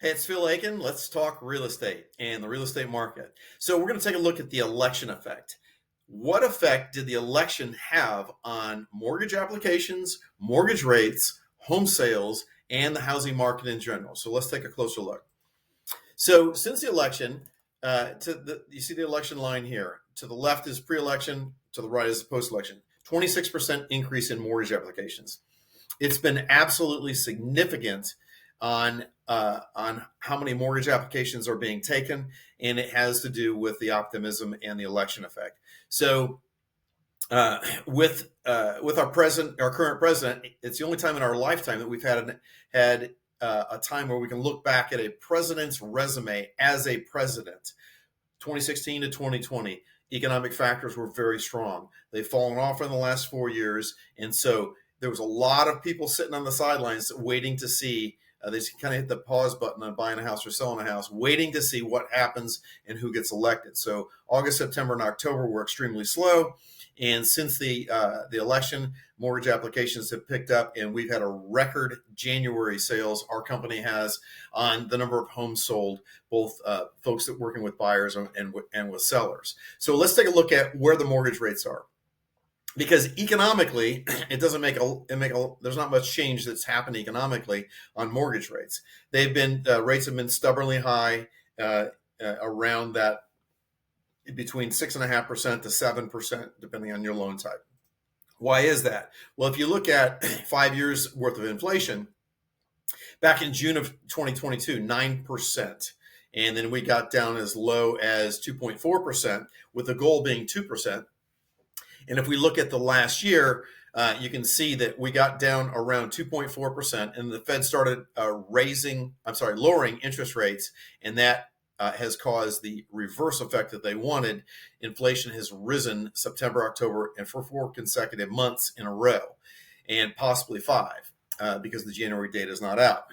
Hey, it's Phil Aitken. Let's talk real estate and the real estate market. So, we're going to take a look at the election effect. What effect did the election have on mortgage applications, mortgage rates, home sales, and the housing market in general? So, let's take a closer look. So, since the election, you see the election line here. To the left is pre-election, to the right is post-election. 26% increase in mortgage applications. It's been absolutely significant on how many mortgage applications are being taken, and it has to do with the optimism and the election effect. So, with our current president, it's the only time in our lifetime that we've had a time where we can look back at a president's resume as a president. 2016 to 2020, economic factors were very strong. They've fallen off in the last 4 years, and so there was a lot of people sitting on the sidelines waiting to see. They kind of hit the pause button on buying a house or selling a house, waiting to see what happens and who gets elected. So August, September, and October were extremely slow, and since the election, mortgage applications have picked up, and we've had a record January sales. Our company has on the number of homes sold, both folks that are working with buyers and with sellers. So let's take a look at where the mortgage rates are, because economically it doesn't there's not much change that's happened economically on mortgage rates. Rates have been stubbornly high, around that, between 6.5% to 7%, depending on your loan type. Why is that? Well, if you look at 5 years worth of inflation, back in June of 2022, 9%. And then we got down as low as 2.4%, with the goal being 2%. And if we look at the last year, you can see that we got down around 2.4%, and the Fed started lowering interest rates, and that has caused the reverse effect that they wanted. Inflation has risen September, October, and for 4 consecutive months in a row, and possibly 5, because the January data is not out.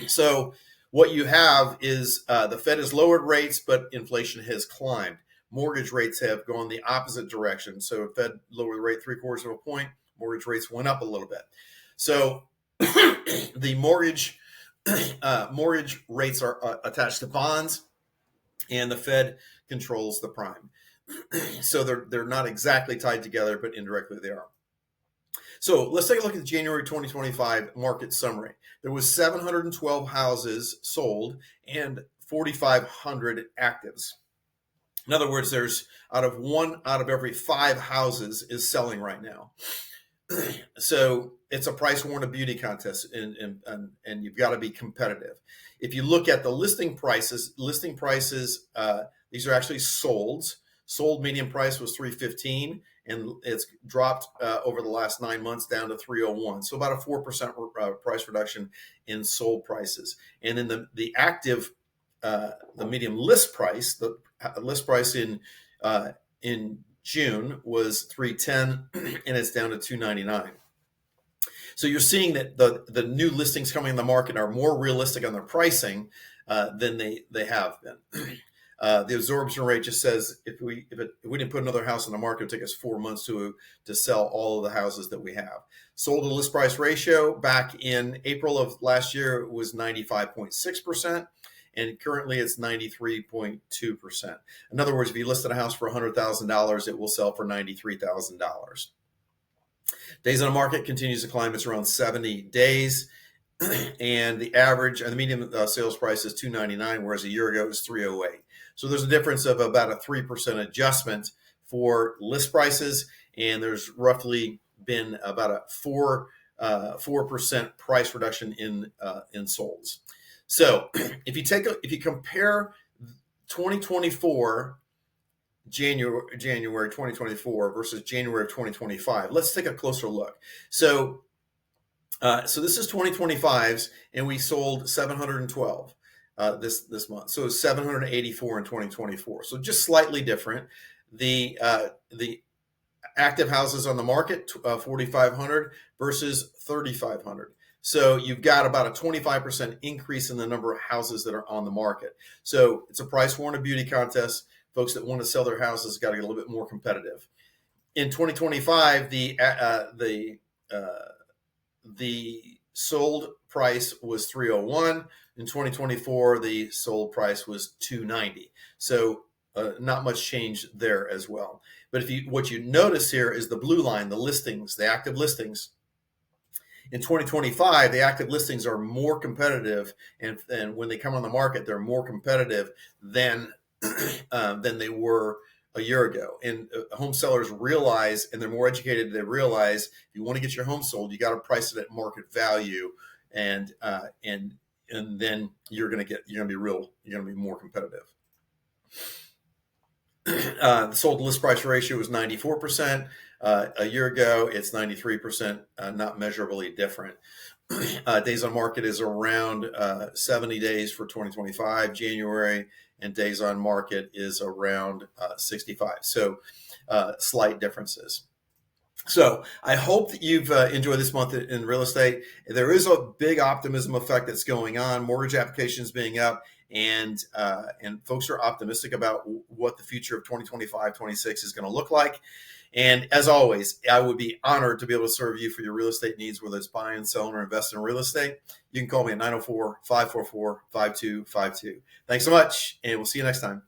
So what you have is the Fed has lowered rates, but inflation has climbed. Mortgage rates have gone the opposite direction. So Fed lowered the rate 0.75 of a point, mortgage rates went up a little bit. So the mortgage rates are attached to bonds, and the Fed controls the prime. So they're not exactly tied together, but indirectly they are. So let's take a look at the January 2025 market summary. There was 712 houses sold and 4,500 actives. In other words, there's one out of every 5 houses is selling right now. So it's a price war and a beauty contest, and you've got to be competitive. If you look at the listing prices, these are actually solds. Sold median price was $315, and it's dropped over the last 9 months down to $301. So about a 4% price reduction in sold prices. And then the active, the median list price, the list price in June was $310, and it's down to $299. So you're seeing that the new listings coming in the market are more realistic on their pricing than they have been. The absorption rate just says if we didn't put another house on the market, it would take us 4 months to sell all of the houses that we have. Sold to list price ratio back in April of last year was 95.6%. And currently it's 93.2%. In other words, if you listed a house for $100,000, it will sell for $93,000. Days on the market continues to climb. It's around 70 days. And the median sales price is $299, whereas a year ago it was $308. So there's a difference of about a 3% adjustment for list prices, and there's roughly been about a 4% price reduction in solds. So if you compare 2024 January 2024 versus January of 2025, let's take a closer look. So this is 2025's, and we sold 712 this month. So 784 in 2024. So just slightly different. The active houses on the market, 4,500 versus 3,500. So you've got about a 25% increase in the number of houses that are on the market. So it's a price war and a beauty contest. Folks that want to sell their houses got to get a little bit more competitive. In 2025, the sold price was 301. In 2024, the sold price was 290. So not much change there as well. But what you notice here is the blue line, the listings, the active listings. In 2025, the active listings are more competitive, and when they come on the market, they're more competitive than they were a year ago. And home sellers realize, and they're more educated. They realize if you want to get your home sold, you got to price it at market value, and then you're going to be more competitive. The sold to list price ratio was 94%. A year ago, it's 93%, not measurably different. Days on market is around 70 days for 2025, January, and days on market is around 65. So slight differences. So I hope that you've enjoyed this month in real estate. There is a big optimism effect that's going on, mortgage applications being up, and folks are optimistic about what the future of 2025, 26 is going to look like. And as always, I would be honored to be able to serve you for your real estate needs, whether it's buying, selling, or investing in real estate. You can call me at 904-544-5252. Thanks so much, and we'll see you next time.